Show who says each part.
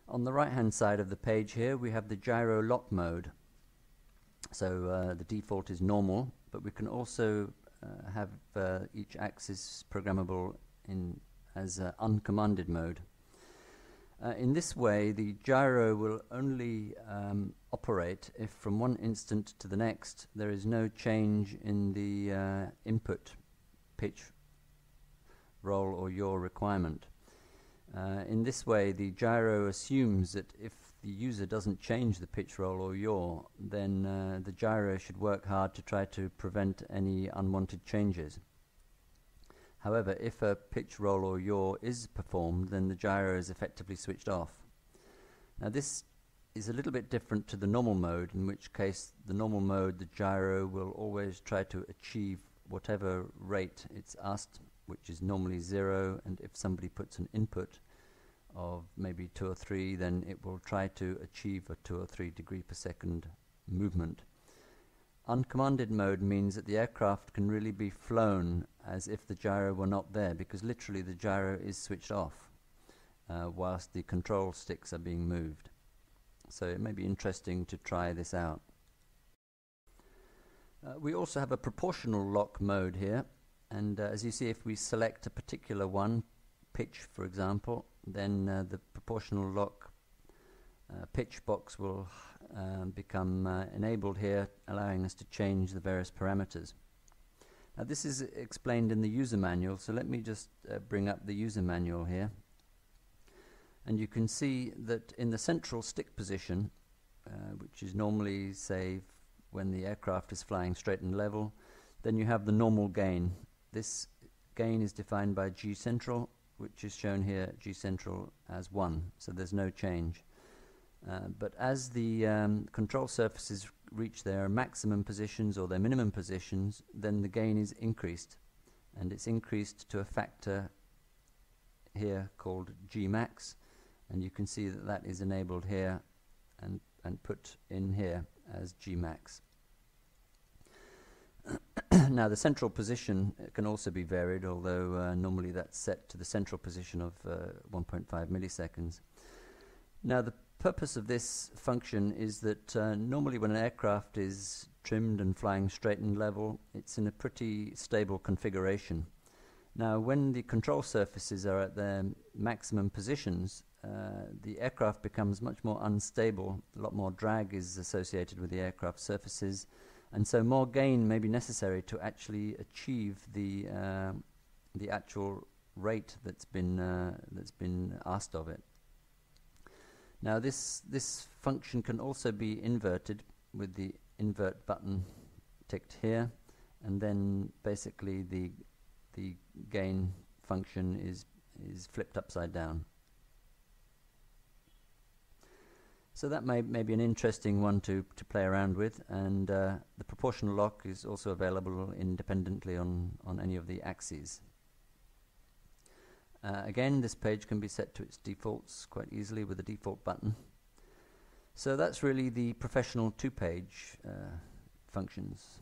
Speaker 1: On the right hand side of the page here we have the gyro lock mode. So the default is normal, but we can also have each axis programmable as uncommanded mode. In this way the gyro will only operate if from one instant to the next there is no change in the input pitch, roll or yaw requirement. In this way the gyro assumes that if the user doesn't change the pitch, roll or yaw, then the gyro should work hard to try to prevent any unwanted changes. However, if a pitch, roll or yaw is performed, then the gyro is effectively switched off. Now this is a little bit different to the normal mode, in which case the normal mode the gyro will always try to achieve whatever rate it's asked, which is normally 0, and if somebody puts an input of maybe 2 or 3, then it will try to achieve a 2 or 3 degree per second movement. Uncommanded mode means that the aircraft can really be flown as if the gyro were not there, because literally the gyro is switched off whilst the control sticks are being moved. So it may be interesting to try this out. We also have a proportional lock mode here, and as you see, if we select a particular one, pitch for example, then the proportional lock pitch box will become enabled here, allowing us to change the various parameters. Now this is explained in the user manual, so let me just bring up the user manual here, and you can see that in the central stick position, which is normally, say, when the aircraft is flying straight and level, then you have the normal gain. This gain is defined by G central, which is shown here, G central as 1, so there's no change. But as the control surfaces reach their maximum positions or their minimum positions, then the gain is increased, and it's increased to a factor here called G max, and you can see that that is enabled here and put in here as G max. Now the central position can also be varied, although normally that's set to the central position of 1.5 milliseconds. Now the purpose of this function is that normally when an aircraft is trimmed and flying straight and level, it's in a pretty stable configuration. Now when the control surfaces are at their maximum positions, the aircraft becomes much more unstable. A lot more drag is associated with the aircraft surfaces, and so more gain may be necessary to actually achieve the actual rate that's been asked of it. Now this function can also be inverted with the invert button ticked here, and then basically the gain function is flipped upside down. So that may be an interesting one to play around with, and the proportional lock is also available independently on any of the axes. Again, this page can be set to its defaults quite easily with the default button. So that's really the professional 2-page functions.